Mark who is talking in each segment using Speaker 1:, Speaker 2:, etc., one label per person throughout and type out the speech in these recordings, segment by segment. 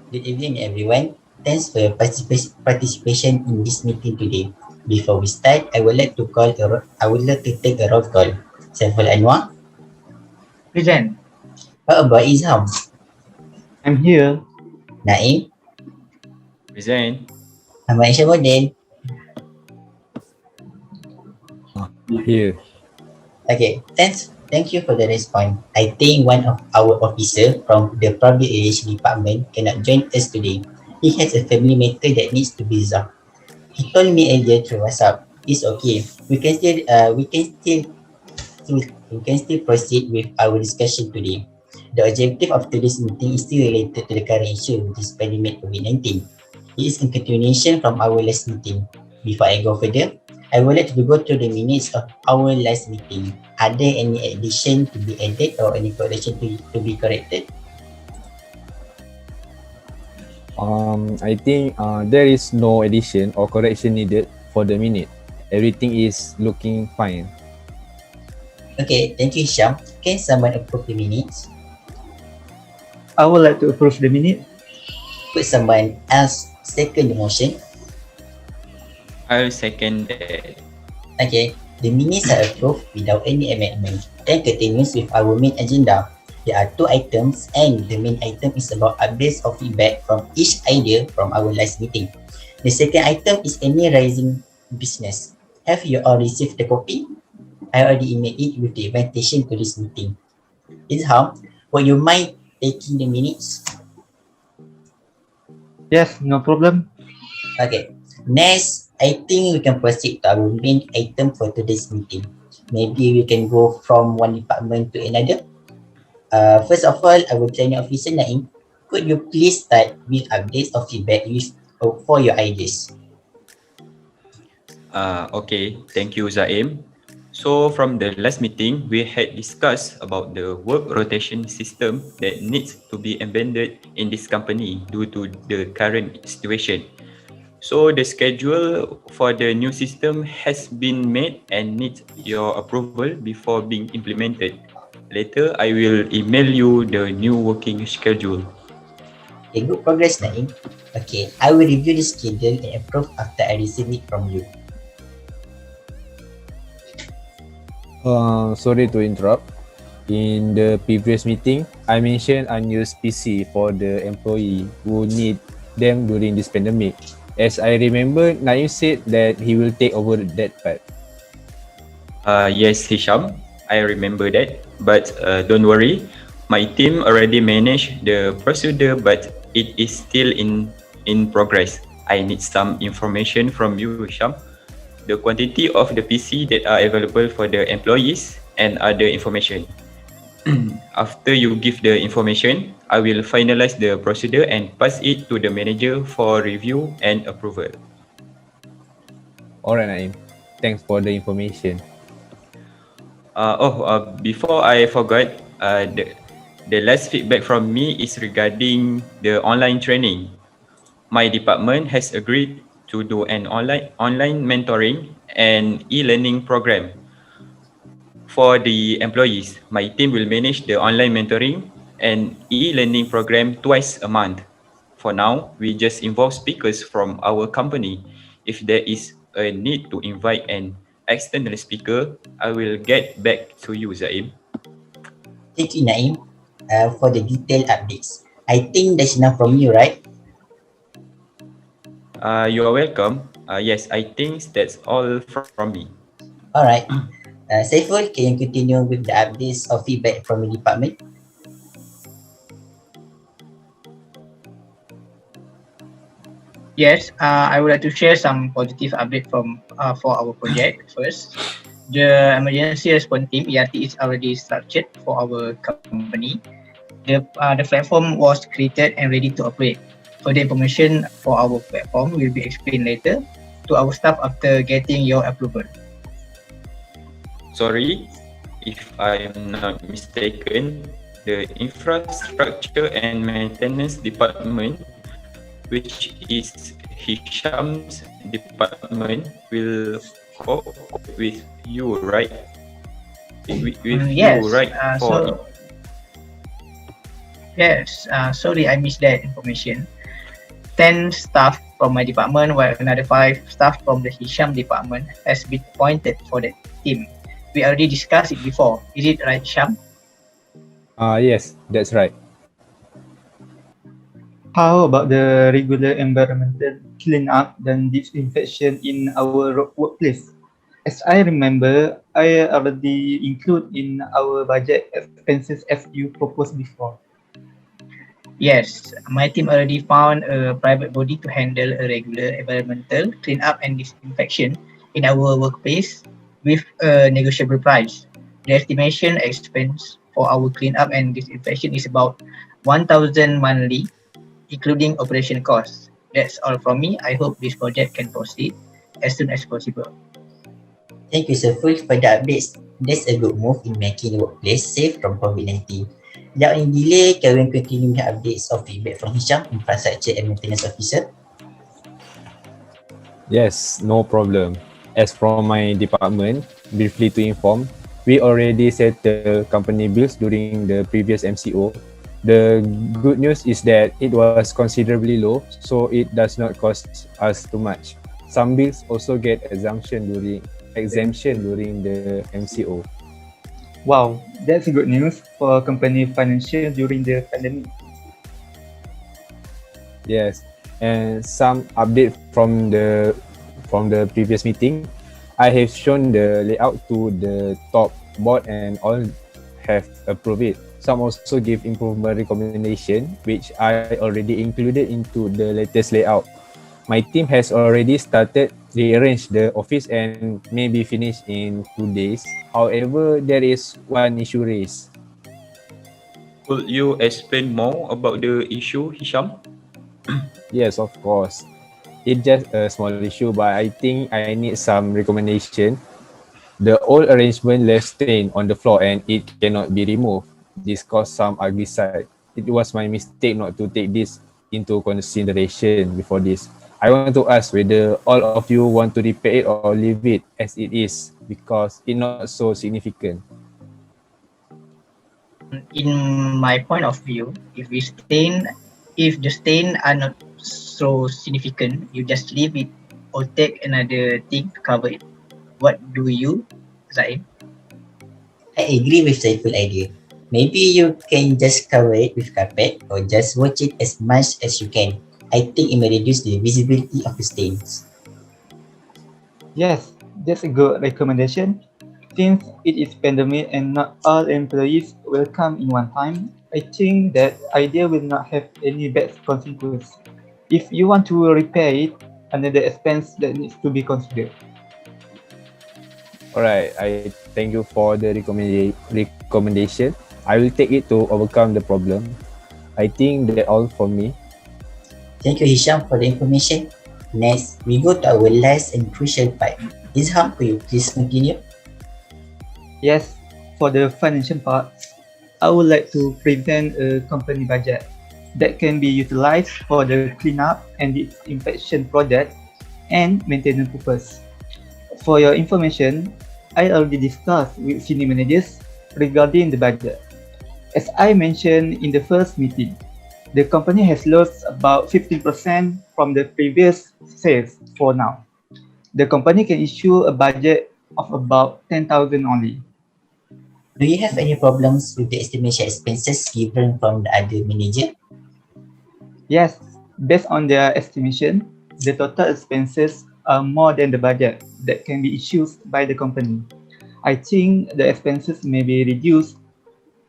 Speaker 1: Good evening, everyone. Thanks for your participation in this meeting today. Before we start, I would like to take a roll call. Saiful Anwar.
Speaker 2: Present.
Speaker 1: How about Izham?
Speaker 3: I'm here.
Speaker 1: Naim.
Speaker 4: Present.
Speaker 1: Ahmad Hisyamuddin.
Speaker 3: Here.
Speaker 1: Okay, thanks. Thank you for the response. I think one of our officer from the public relations department cannot join us today. He has a family matter that needs to be resolved. He told me earlier through WhatsApp. It's okay. We can still proceed with our discussion today. The objective of today's meeting is still related to the current issue, which is pandemic COVID-19. It is a continuation from our last meeting. Before I go further, I would like to go through the minutes of our last meeting. Are there any addition to be added or any correction to be corrected?
Speaker 3: I think there is no addition or correction needed for the minute. Everything is looking fine.
Speaker 1: Okay, thank you, Syam. Can someone approve the minutes?
Speaker 2: I would like to approve the minute.
Speaker 1: Could someone else second the motion?
Speaker 4: I'll second that.
Speaker 1: Okay, the minutes are approved without any amendment. Then continues with our main agenda. There are two items and the main item is about updates or feedback from each idea from our last meeting. The second item is any rising business. Have you all received the copy? I already emailed it with the invitation to this meeting. Izham, would you mind taking the minutes?
Speaker 2: Yes, no problem.
Speaker 1: Okay. Next, I think we can proceed to our main item for today's meeting. Maybe we can go from one department to another. First of all, our training officer Naim, could you please start with updates or feedback for your ideas?
Speaker 4: Okay, thank you, Zaim. So from the last meeting, we had discussed about the work rotation system that needs to be embedded in this company due to the current situation. So the schedule for the new system has been made and needs your approval before being implemented. Later, I will email you the new working schedule.
Speaker 1: Okay, good progress Naim. Okay, I will review the schedule and approve after I receive it from you.
Speaker 3: Sorry to interrupt. In the previous meeting, I mentioned unused PC for the employee who need them during this pandemic. As I remember, Naim said that he will take over that part.
Speaker 4: Yes, Hisham, I remember that. But don't worry, my team already managed the procedure, but it is still in progress. I need some information from you, Hisham. The quantity of the PC that are available for the employees and other information. After you give the information, I will finalize the procedure and pass it to the manager for review and approval.
Speaker 3: Alright, Naim. Thanks for the information.
Speaker 4: Before I forgot, the last feedback from me is regarding the online training. My department has agreed to do an online mentoring and e-learning program. For the employees, my team will manage the online mentoring and e-learning program twice a month. For now, we just involve speakers from our company. If there is a need to invite an external speaker, I will get back to you, Zaim.
Speaker 1: Thank you Naim for the detailed updates. I think that's enough from you, right?
Speaker 4: You are welcome. Yes, I think that's all from me.
Speaker 1: Alright. Saiful, can you continue with the updates or feedback from the department?
Speaker 2: Yes, I would like to share some positive update from for our project first. The emergency response team (ERT) is already structured for our company. The platform was created and ready to operate. Further information for our platform will be explained later to our staff after getting your approval.
Speaker 4: Sorry, if I'm not mistaken, the infrastructure and maintenance department, which is Hisham's department, will cooperate with you, right?
Speaker 2: Yes.
Speaker 4: You, right?
Speaker 2: Yes. Sorry, I missed that information. 10 staff from my department, while another 5 staff from the Hisyamuddin department has been appointed for that team. We already discussed it before. Is it right, Hisyamuddin?
Speaker 3: Yes, that's right.
Speaker 5: How about the regular environmental cleanup and disinfection in our workplace? As I remember, I already include in our budget expenses as you proposed before.
Speaker 2: Yes, my team already found a private body to handle a regular environmental cleanup and disinfection in our workplace with a negotiable price. The estimation expense for our cleanup and disinfection is about 1,000 monthly, including operation costs. That's all from me. I hope this project can proceed as soon as possible.
Speaker 1: Thank you, Saiful, for the updates. That's a good move in making the workplace safe from COVID-19. Without any delay, can we continue with updates or feedback from Hisham, Infrastructure and Maintenance Officer?
Speaker 3: Yes, no problem. As from my department, briefly to inform, we already settled company bills during the previous MCO. The good news is that it was considerably low, so it does not cost us too much. Some bills also get exemption during the MCO.
Speaker 5: Wow, that's good news for company financial during the pandemic.
Speaker 3: Yes, and some update from the previous meeting. I have shown the layout to the top board and all have approved it. Some also give improvement recommendation, which I already included into the latest layout. My team has already started rearrange the office and may be finished in 2 days. However, there is one issue raised.
Speaker 4: Could you explain more about the issue, Hisham?
Speaker 3: Yes, of course. It's just a small issue, but I think I need some recommendation. The old arrangement left stain on the floor and it cannot be removed. This caused some ugly sight. It was my mistake not to take this into consideration before this. I want to ask whether all of you want to repair it or leave it as it is because it's not so significant.
Speaker 2: In my point of view, if the stain are not so significant, you just leave it or take another thing to cover it. What do you, Zaim?
Speaker 1: I agree with Saiful idea. Maybe you can just cover it with carpet or just watch it as much as you can. I think it may reduce the visibility of the stains.
Speaker 5: Yes, that's a good recommendation. Since it is pandemic and not all employees will come in one time, I think that idea will not have any bad consequence. If you want to repair it, another expense that needs to be considered.
Speaker 3: Alright, I thank you for the recommendation. I will take it to overcome the problem. I think that's all for me.
Speaker 1: Thank you, Hisham, for the information. Next, we go to our last and crucial part. Izham, could you please continue?
Speaker 5: Yes, for the financial part, I would like to present a company budget that can be utilized for the cleanup and disinfection project and maintenance purpose. For your information, I already discussed with senior managers regarding the budget. As I mentioned in the first meeting, the company has lost about 15% from the previous sales for now. The company can issue a budget of about 10,000 only.
Speaker 1: Do you have any problems with the estimation expenses given from the other manager?
Speaker 5: Yes, based on their estimation, the total expenses are more than the budget that can be issued by the company. I think the expenses may be reduced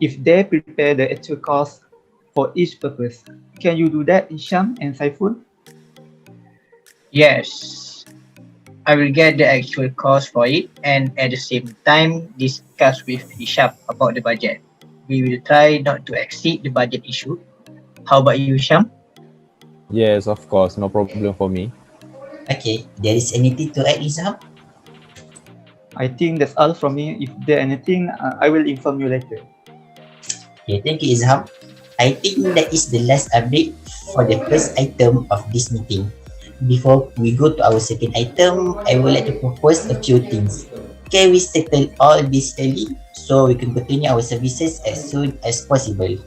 Speaker 5: if they prepare the actual cost for each purpose. Can you do that, Izham and Saiful?
Speaker 2: Yes, I will get the actual cost for it and at the same time discuss with Hisham about the budget. We will try not to exceed the budget issue. How about you, Hisham?
Speaker 3: Yes, of course, no problem for me.
Speaker 1: Okay, there is anything to add, Izham?
Speaker 5: I think that's all from me. If there anything, I will inform you later.
Speaker 1: Okay, thank you, Izham. I think that is the last update for the first item of this meeting. Before we go to our second item, I would like to propose a few things. Can we settle all this early so we can continue our services as soon as possible?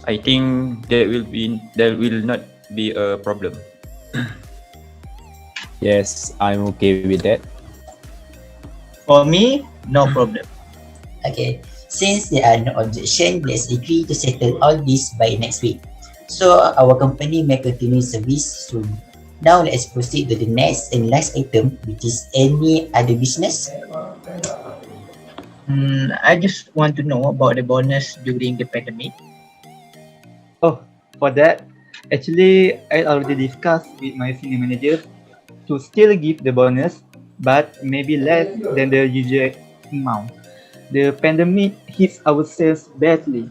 Speaker 4: I I think there will not be a problem.
Speaker 3: Yes, I'm okay with that.
Speaker 2: For me, no problem.
Speaker 1: Okay, since there are no objection, let's agree to settle all this by next week. So our company may continue service soon. Now let's proceed to the next and last item, which is any other business.
Speaker 2: I just want to know about the bonus during the pandemic.
Speaker 5: Oh, for that, actually, I already discussed with my senior manager to still give the bonus, but maybe less than the usual amount. The pandemic hits our sales badly.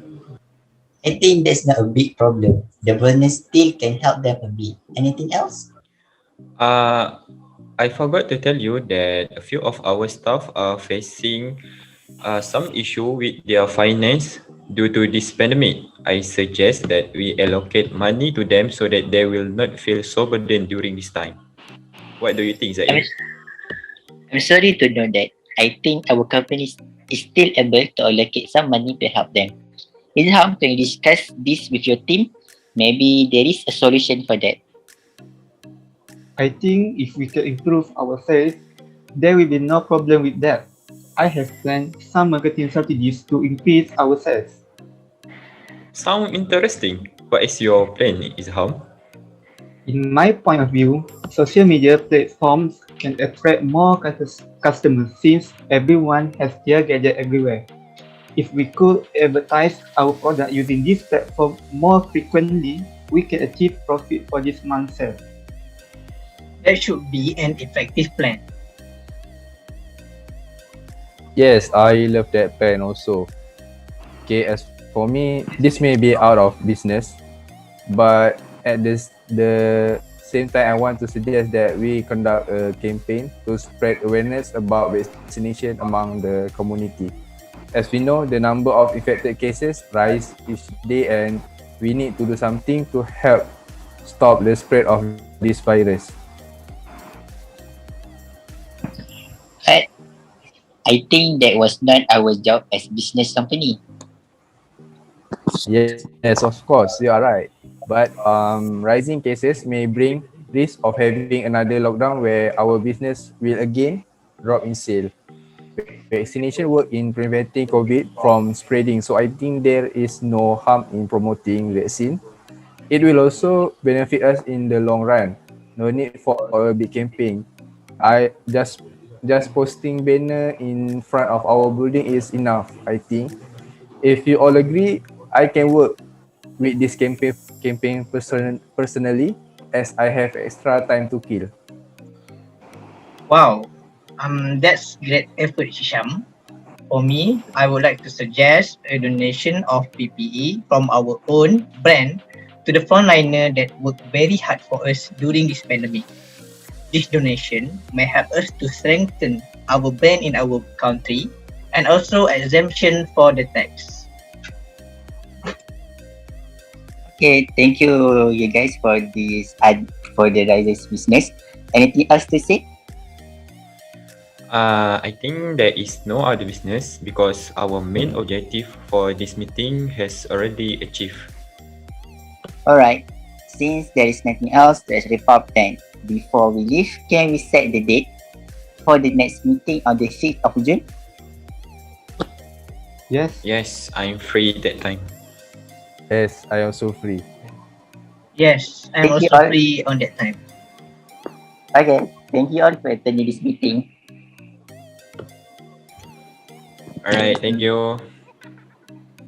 Speaker 1: I think that's not a big problem. The bonus still can help them a bit. Anything else?
Speaker 4: I forgot to tell you that a few of our staff are facing some issue with their finance due to this pandemic. I suggest that we allocate money to them so that they will not feel so burdened during this time. What do you think,
Speaker 1: I'm,
Speaker 4: Zaim?
Speaker 1: I'm sorry to know that. I think our company is still able to allocate some money to help them. Izham, can you discuss this with your team? Maybe there is a solution for that.
Speaker 5: I think if we can improve our sales, there will be no problem with that. I have planned some marketing strategies to increase our sales.
Speaker 4: Sound interesting. What is your plan, Izham?
Speaker 5: In my point of view, social media platforms can attract more customers since everyone has their gadget everywhere. If we could advertise our product using this platform more frequently, we can achieve profit for this month's sale.
Speaker 2: That should be an effective plan.
Speaker 3: Yes, I love that plan also. Okay, as for me, this may be out of business, but at the same time, I want to suggest that we conduct a campaign to spread awareness about vaccination among the community. As we know, the number of infected cases rise each day, and we need to do something to help stop the spread of this virus.
Speaker 1: I, I think that was not our job as business company.
Speaker 3: Yes, of course, you are right. But rising cases may bring risk of having another lockdown where our business will again drop in sale. Vaccination work in preventing COVID from spreading, so I think there is no harm in promoting vaccine. It will also benefit us in the long run. No need for a big campaign. I just posting banner in front of our building is enough, I think. If you all agree, I can work with this campaign personally as I have extra time to kill.
Speaker 2: Wow, that's great effort, Hisham. For me, I would like to suggest a donation of PPE from our own brand to the frontliner that worked very hard for us during this pandemic. This donation may help us to strengthen our brand in our country and also exemption for the tax.
Speaker 1: Okay, thank you, you guys, for this for the Rises business. Anything else to say?
Speaker 4: I think there is no other business because our main objective for this meeting has already achieved.
Speaker 1: Alright, since there is nothing else, let's wrap up then. Before we leave, can we set the date for the next meeting on the 6th of June?
Speaker 5: Yes,
Speaker 4: Yes, I'm free that time.
Speaker 3: Yes, I also free.
Speaker 2: Yes, I'm
Speaker 1: Thank you
Speaker 2: also
Speaker 1: all.
Speaker 2: free on that time.
Speaker 1: Okay, thank you all for attending this meeting.
Speaker 4: Alright, thank you.